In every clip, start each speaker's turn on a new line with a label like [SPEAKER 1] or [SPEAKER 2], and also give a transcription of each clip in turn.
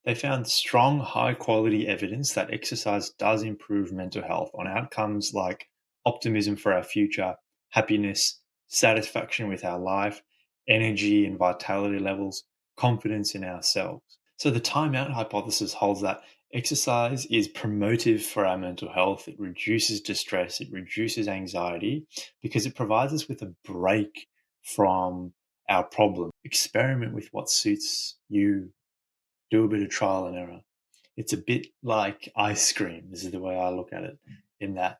[SPEAKER 1] they found strong, high-quality evidence that exercise does improve mental health on outcomes like optimism for our future, happiness, satisfaction with our life, energy and vitality levels, confidence in ourselves. So the timeout hypothesis holds that exercise is promotive for our mental health. It reduces distress, it reduces anxiety because it provides us with a break from our problem. Experiment with what suits you. Do a bit of trial and error. It's a bit like ice cream. This is the way I look at it, in that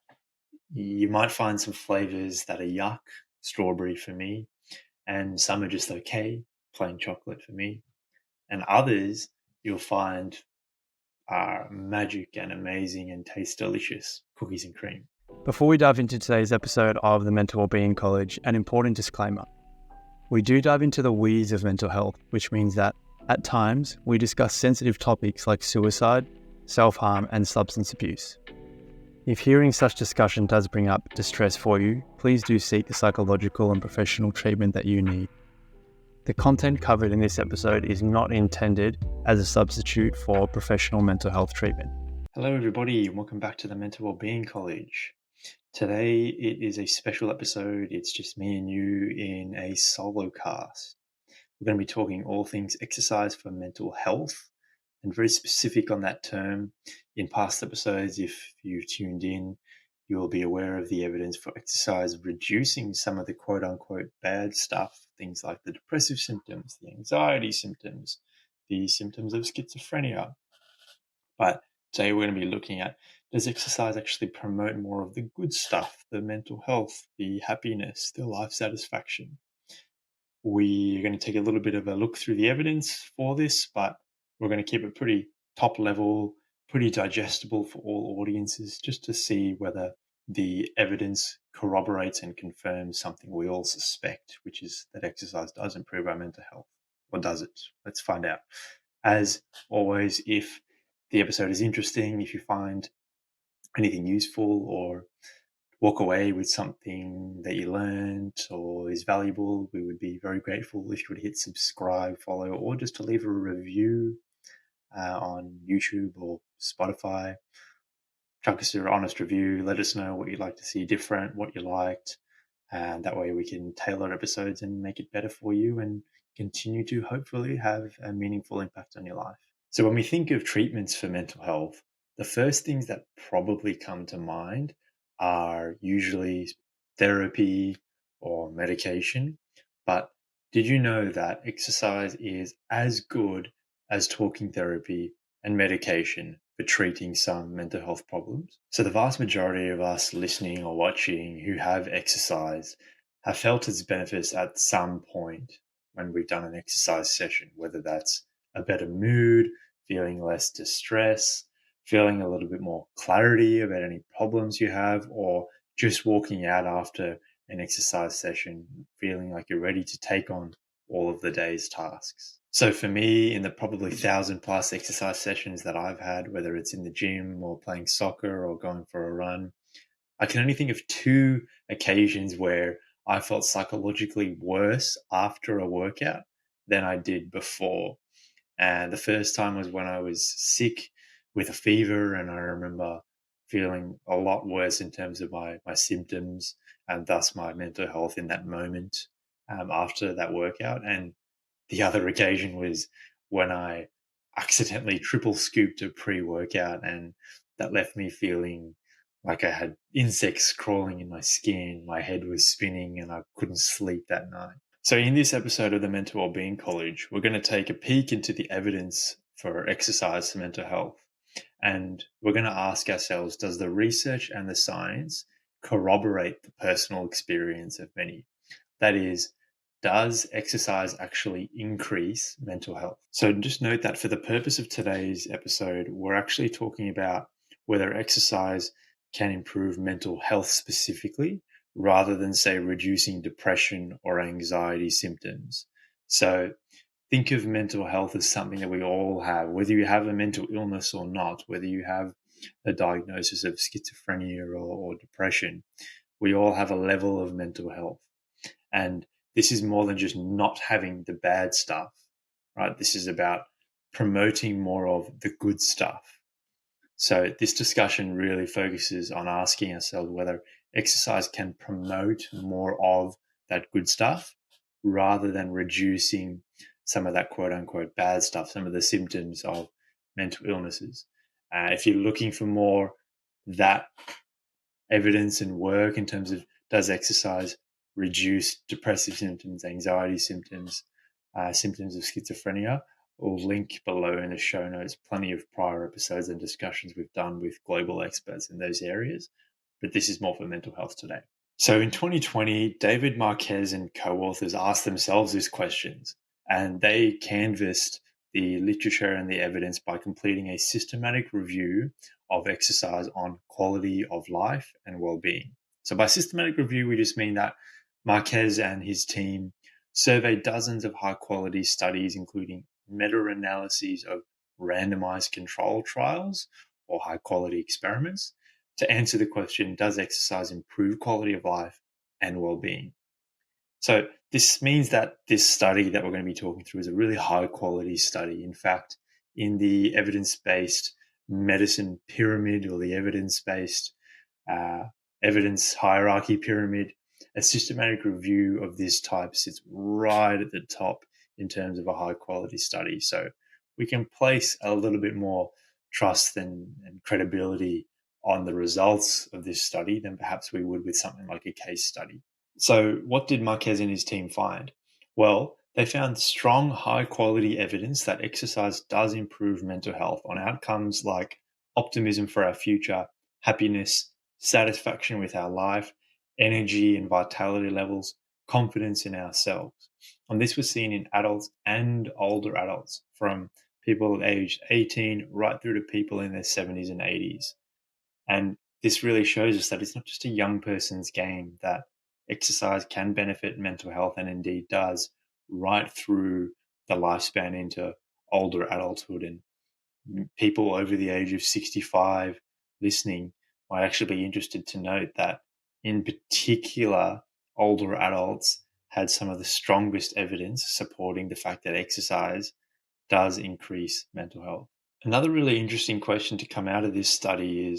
[SPEAKER 1] you might find some flavors that are yuck, strawberry for me, and some are just okay, plain chocolate for me. And others you'll find are magic and amazing and taste delicious, cookies and cream.
[SPEAKER 2] Before we dive into today's episode of the Mental Wellbeing College, an important disclaimer. We do dive into the weeds of mental health, which means that at times we discuss sensitive topics like suicide, self-harm, and substance abuse. If hearing such discussion does bring up distress for you, please do seek the psychological and professional treatment that you need. The content covered in this episode is not intended as a substitute for professional mental health treatment.
[SPEAKER 1] Hello everybody, and welcome back to the Mental Wellbeing College. Today it is a special episode. It's just me and you in a Solocast. We're going to be talking all things exercise for mental health, and very specific on that term. In past episodes, if you've tuned in, you will be aware of the evidence for exercise reducing some of the quote-unquote bad stuff, things like the depressive symptoms, the anxiety symptoms, the symptoms of schizophrenia. But today we're going to be looking at, does exercise actually promote more of the good stuff, the mental health, the happiness, the life satisfaction? We're going to take a little bit of a look through the evidence for this, but we're going to keep it pretty top level, pretty digestible for all audiences, just to see whether the evidence corroborates and confirms something we all suspect, which is that exercise does improve our mental health. Or does it? Let's find out. As always, if the episode is interesting, if you find anything useful or walk away with something that you learned or is valuable, we would be very grateful if you would hit subscribe, follow, or just to leave a review on YouTube or Spotify. Chuck us an honest review. Let us know what you'd like to see different, what you liked, and that way we can tailor episodes and make it better for you and continue to hopefully have a meaningful impact on your life. So when we think of treatments for mental health, the first things that probably come to mind are usually therapy or medication. But did you know that exercise is as good as talking therapy and medication for treating some mental health problems? So the vast majority of us listening or watching who have exercise have felt its benefits at some point when we've done an exercise session, whether that's a better mood, feeling less distress, feeling a little bit more clarity about any problems you have, or just walking out after an exercise session, feeling like you're ready to take on all of the day's tasks. So for me, in the probably 1,000+ exercise sessions that I've had, whether it's in the gym or playing soccer or going for a run, I can only think of 2 occasions where I felt psychologically worse after a workout than I did before. And the first time was when I was sick with a fever, and I remember feeling a lot worse in terms of my symptoms and thus my mental health in that moment after that workout. And the other occasion was when I accidentally triple scooped a pre-workout, and that left me feeling like I had insects crawling in my skin, my head was spinning, and I couldn't sleep that night. So in this episode of the Mental Wellbeing College, we're going to take a peek into the evidence for exercise for mental health. And we're going to ask ourselves, does the research and the science corroborate the personal experience of many? That is, does exercise actually increase mental health? So just note that for the purpose of today's episode, we're actually talking about whether exercise can improve mental health specifically, rather than, say, reducing depression or anxiety symptoms. So think of mental health as something that we all have, whether you have a mental illness or not, whether you have a diagnosis of schizophrenia or depression. We all have a level of mental health. And this is more than just not having the bad stuff, right? This is about promoting more of the good stuff. So this discussion really focuses on asking ourselves whether exercise can promote more of that good stuff rather than reducing some of that quote unquote bad stuff, some of the symptoms of mental illnesses. If you're looking for more that evidence and work in terms of does exercise reduce depressive symptoms, anxiety symptoms, symptoms of schizophrenia, we'll link below in the show notes plenty of prior episodes and discussions we've done with global experts in those areas. But this is more for mental health today. So in 2020, David Marquez and co-authors asked themselves these questions, and they canvassed the literature and the evidence by completing a systematic review of exercise on quality of life and well-being. So by systematic review, we just mean that Marquez and his team surveyed dozens of high-quality studies, including meta-analyses of randomized control trials or high-quality experiments, to answer the question, does exercise improve quality of life and well-being? So this means that this study that we're going to be talking through is a really high quality study. In fact, in the evidence-based medicine pyramid or the evidence-based uh, evidence hierarchy pyramid, a systematic review of this type sits right at the top in terms of a high quality study. So we can place a little bit more trust and credibility on the results of this study than perhaps we would with something like a case study. So what did Marquez and his team find? Well, they found strong, high-quality evidence that exercise does improve mental health on outcomes like optimism for our future, happiness, satisfaction with our life, energy and vitality levels, confidence in ourselves. And this was seen in adults and older adults, from people aged 18 right through to people in their 70s and 80s. And this really shows us that it's not just a young person's game, that exercise can benefit mental health and indeed does right through the lifespan into older adulthood. And people over the age of 65 listening might actually be interested to note that, in particular, older adults had some of the strongest evidence supporting the fact that exercise does increase mental health. Another really interesting question to come out of this study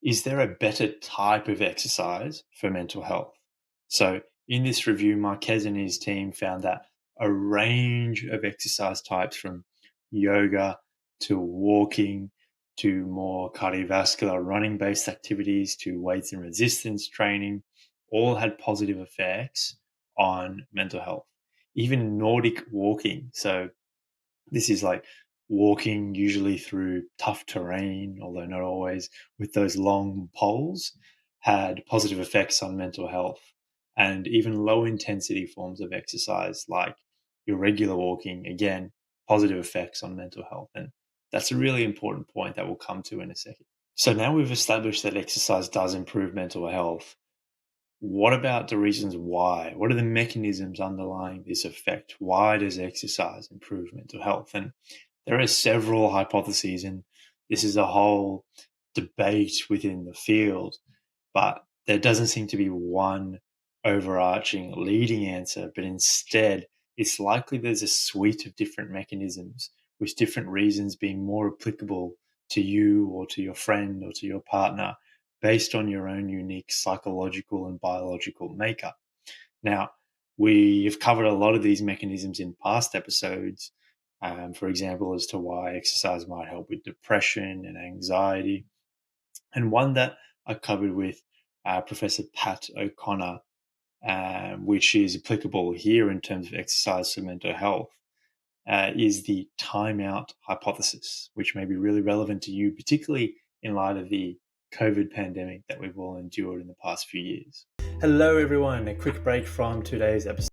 [SPEAKER 1] is there a better type of exercise for mental health? So in this review, Marquez and his team found that a range of exercise types, from yoga to walking to more cardiovascular running-based activities to weights and resistance training, all had positive effects on mental health. Even Nordic walking, so this is like walking usually through tough terrain, although not always, with those long poles, had positive effects on mental health. And even low intensity forms of exercise like your regular walking, again, positive effects on mental health. And that's a really important point that we'll come to in a second. So now we've established that exercise does improve mental health. What about the reasons why? What are the mechanisms underlying this effect? Why does exercise improve mental health? And there are several hypotheses, and this is a whole debate within the field, but there doesn't seem to be one overarching leading answer, but instead it's likely there's a suite of different mechanisms with different reasons being more applicable to you or to your friend or to your partner based on your own unique psychological and biological makeup. Now, we've covered a lot of these mechanisms in past episodes, for example, as to why exercise might help with depression and anxiety. And one that I covered with Professor Pat O'Connor, which is applicable here in terms of exercise for mental health, is the timeout hypothesis, which may be really relevant to you, particularly in light of the COVID pandemic that we've all endured in the past few years. Hello, everyone. A quick break from today's episode.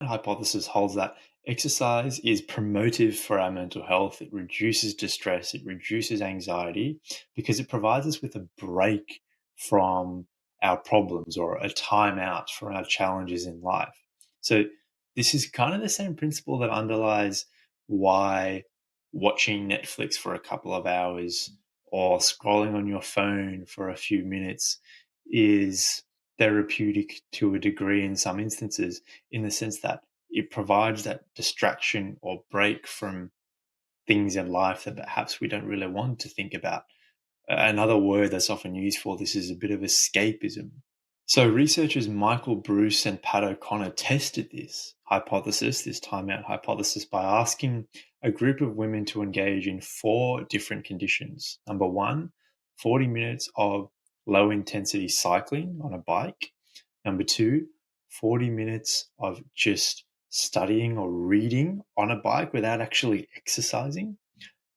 [SPEAKER 1] hypothesis holds that exercise is promotive for our mental health. It reduces distress, it reduces anxiety because it provides us with a break from our problems or a time out from our challenges in life. So, this is kind of the same principle that underlies why watching Netflix for a couple of hours or scrolling on your phone for a few minutes is therapeutic to a degree in some instances, in the sense that it provides that distraction or break from things in life that perhaps we don't really want to think about. Another word that's often used for this is a bit of escapism. So researchers Michael Breus and Pat O'Connor tested this hypothesis, this timeout hypothesis, by asking a group of women to engage in 4 different conditions. Number one, 40 minutes of low intensity cycling on a bike. Number two, 40 minutes of just studying or reading on a bike without actually exercising.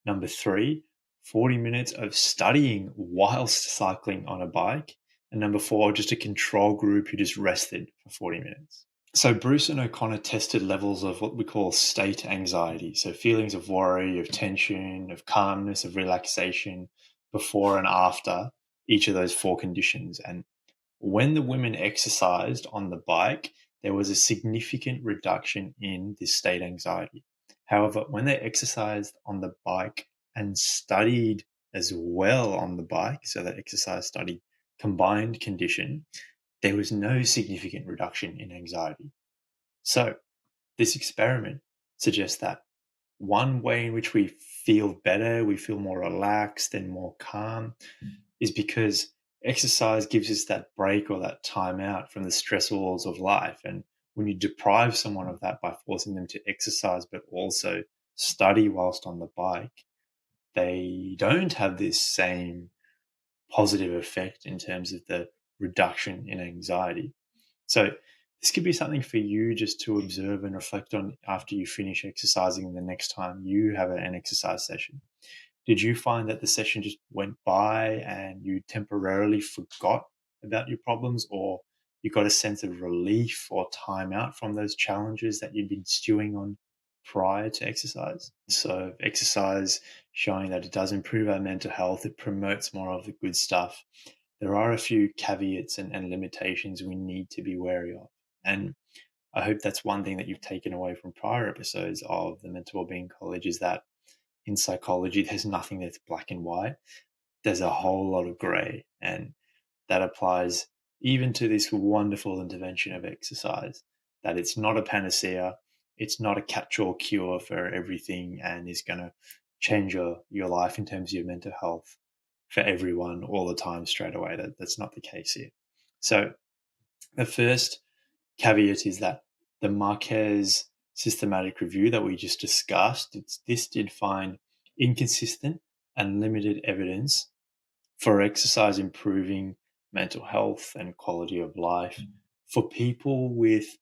[SPEAKER 1] Number three, 40 minutes of studying whilst cycling on a bike. And number four, just a control group who just rested for 40 minutes. So Breus and O'Connor tested levels of what we call state anxiety. So feelings of worry, of tension, of calmness, of relaxation before and after each of those 4 conditions. And when the women exercised on the bike, there was a significant reduction in this state anxiety. However, when they exercised on the bike and studied as well on the bike, so that exercise study combined condition, there was no significant reduction in anxiety. So, this experiment suggests that one way in which we feel better, we feel more relaxed and more calm, is because exercise gives us that break or that time out from the stressors of life. And when you deprive someone of that by forcing them to exercise but also study whilst on the bike, they don't have this same positive effect in terms of the reduction in anxiety. So this could be something for you just to observe and reflect on after you finish exercising the next time you have an exercise session. Did you find that the session just went by and you temporarily forgot about your problems, or you got a sense of relief or time out from those challenges that you'd been stewing on prior to exercise? So exercise showing that it does improve our mental health, it promotes more of the good stuff. There are a few caveats and limitations we need to be wary of. And I hope that's one thing that you've taken away from prior episodes of the Mental Wellbeing College, is that in psychology, there's nothing that's black and white. There's a whole lot of gray. And that applies even to this wonderful intervention of exercise, that it's not a panacea. It's not a catch-all cure for everything and is going to change your life in terms of your mental health for everyone all the time straight away. That's not the case here. So the first caveat is that the Marquez systematic review that we just discussed, this did find inconsistent and limited evidence for exercise improving mental health and quality of life for people with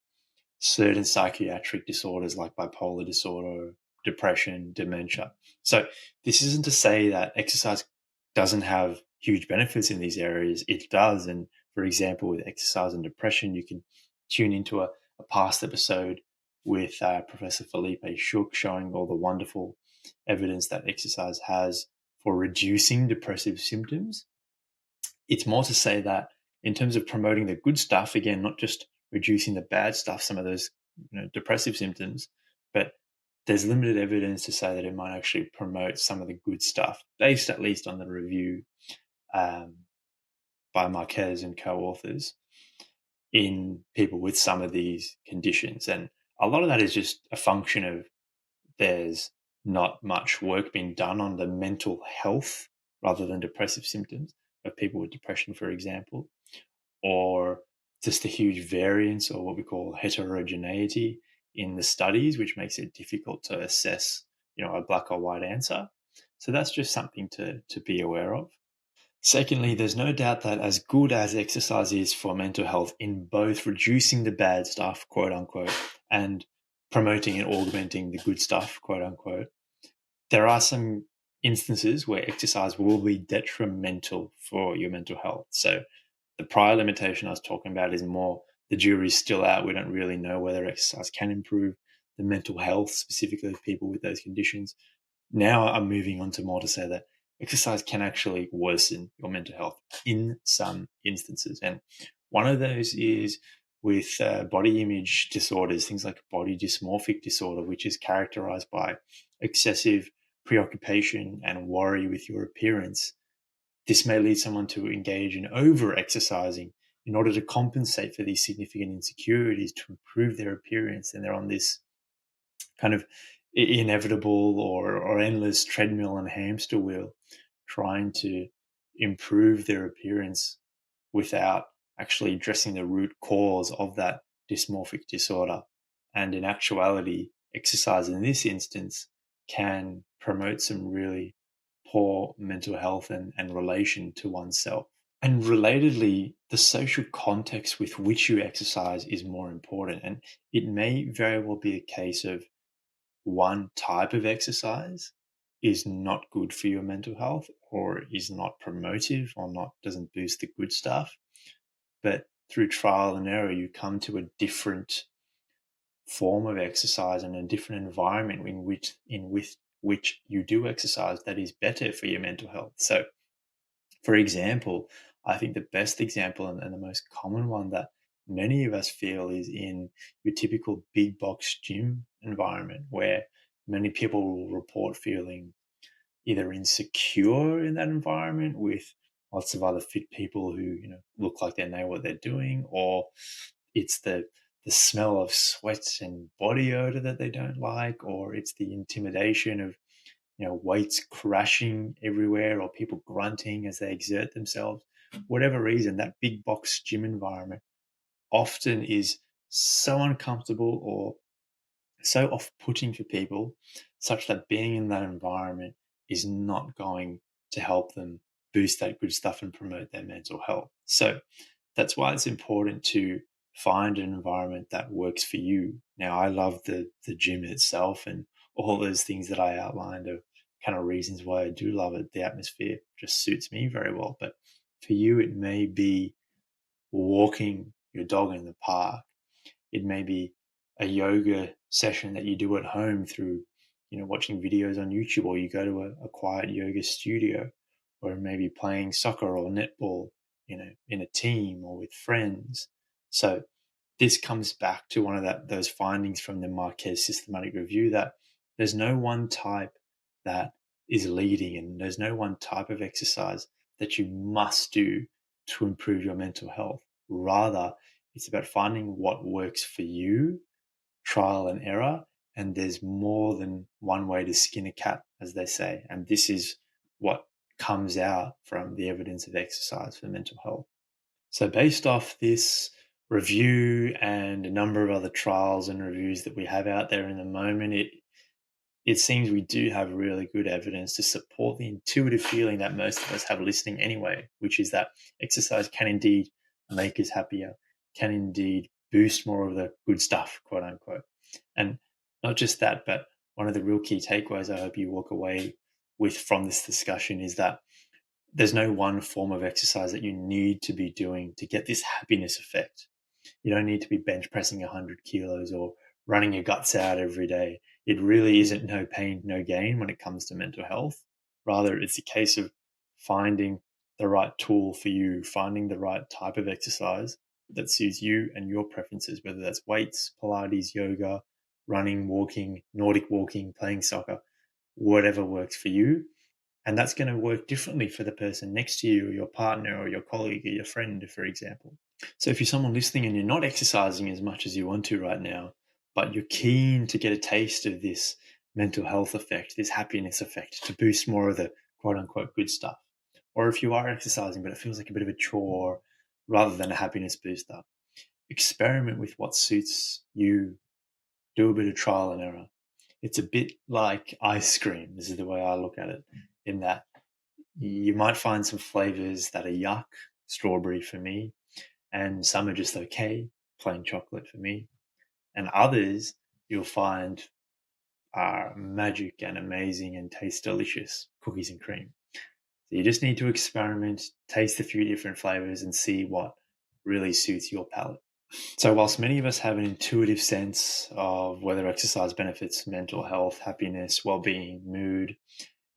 [SPEAKER 1] certain psychiatric disorders like bipolar disorder, depression, dementia. So this isn't to say that exercise doesn't have huge benefits in these areas. It does. And for example, with exercise and depression, you can tune into a past episode with Professor Felipe Shook showing all the wonderful evidence that exercise has for reducing depressive symptoms. It's more to say that in terms of promoting the good stuff, again, not just reducing the bad stuff, some of those depressive symptoms, but there's limited evidence to say that it might actually promote some of the good stuff, based at least on the review by Marquez and co-authors in people with some of these conditions. And a lot of that is just a function of there's not much work being done on the mental health rather than depressive symptoms of people with depression, for example, or just a huge variance or what we call heterogeneity in the studies, which makes it difficult to assess, a black or white answer. So that's just something to be aware of. Secondly, there's no doubt that as good as exercise is for mental health in both reducing the bad stuff, quote unquote, and promoting and augmenting the good stuff, quote unquote, there are some instances where exercise will be detrimental for your mental health. So the prior limitation I was talking about is more the jury's still out. We don't really know whether exercise can improve the mental health, specifically of people with those conditions. Now I'm moving on to more to say that exercise can actually worsen your mental health in some instances. And one of those is with body image disorders, things like body dysmorphic disorder, which is characterized by excessive preoccupation and worry with your appearance. This may lead someone to engage in over-exercising in order to compensate for these significant insecurities to improve their appearance. And they're on this kind of inevitable or endless treadmill and hamster wheel trying to improve their appearance without actually addressing the root cause of that dysmorphic disorder. And in actuality, exercise in this instance can promote some really poor mental health and relation to oneself. And relatedly, the social context with which you exercise is more important. And it may very well be a case of one type of exercise is not good for your mental health or is not promotive or not doesn't boost the good stuff. But through trial and error, you come to a different form of exercise and a different environment in which you do exercise that is better for your mental health. So, for example, I think the best example and the most common one that many of us feel is in your typical big box gym environment, where many people will report feeling either insecure in that environment with lots of other fit people who look like they know what they're doing, or it's the smell of sweat and body odor that they don't like, or it's the intimidation of weights crashing everywhere or people grunting as they exert themselves. Whatever reason, that big box gym environment often is so uncomfortable or so off-putting for people, such that being in that environment is not going to help them boost that good stuff and promote their mental health. So that's why it's important to find an environment that works for you. Now, I love the gym itself, and all those things that I outlined are kind of reasons why I do love it. The atmosphere just suits me very well. But for you, it may be walking your dog in the park. It may be a yoga session that you do at home through, watching videos on YouTube, or you go to a quiet yoga studio, or maybe playing soccer or netball, in a team or with friends. So this comes back to one of those findings from the Marquez systematic review, that there's no one type that is leading, and there's no one type of exercise that you must do to improve your mental health. Rather, it's about finding what works for you, trial and error, and there's more than one way to skin a cat, as they say. And this is what comes out from the evidence of exercise for mental health. So based off this review and a number of other trials and reviews that we have out there in the moment, it seems we do have really good evidence to support the intuitive feeling that most of us have listening anyway, which is that exercise can indeed make us happier, can indeed boost more of the good stuff, quote unquote. And not just that, but one of the real key takeaways I hope you walk away with from this discussion is that there's no one form of exercise that you need to be doing to get this happiness effect. You don't need to be bench pressing 100 kilos or running your guts out every day. It really isn't no pain, no gain when it comes to mental health. Rather, it's a case of finding the right tool for you, finding the right type of exercise that suits you and your preferences, whether that's weights, Pilates, yoga, running, walking, Nordic walking, playing soccer, whatever works for you. And that's going to work differently for the person next to you, or your partner, or your colleague, or your friend, for example. So if you're someone listening and you're not exercising as much as you want to right now, but you're keen to get a taste of this mental health effect, this happiness effect, to boost more of the quote unquote good stuff, or if you are exercising but it feels like a bit of a chore rather than a happiness booster, experiment with what suits you. Do a bit of trial and error. It's a bit like ice cream. This is the way I look at it, in that you might find some flavors that are yuck, strawberry for me, and some are just okay, plain chocolate for me, and others you'll find are magic and amazing and taste delicious, cookies and cream. So you just need to experiment, taste a few different flavors, and see what really suits your palate. So, whilst many of us have an intuitive sense of whether exercise benefits mental health, happiness, well-being, mood,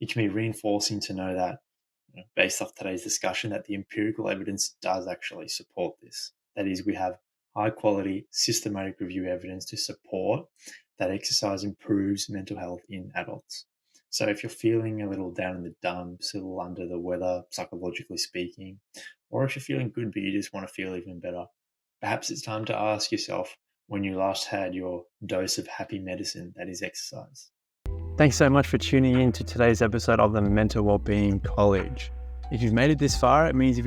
[SPEAKER 1] it can be reinforcing to know that, based off today's discussion, that the empirical evidence does actually support this. That is, we have high-quality, systematic review evidence to support that exercise improves mental health in adults. So, if you're feeling a little down in the dumps, a little under the weather, psychologically speaking, or if you're feeling good but you just want to feel even better, perhaps it's time to ask yourself when you last had your dose of happy medicine, that is exercise.
[SPEAKER 2] Thanks so much for tuning in to today's episode of the Mental Wellbeing College. If you've made it this far, it means you've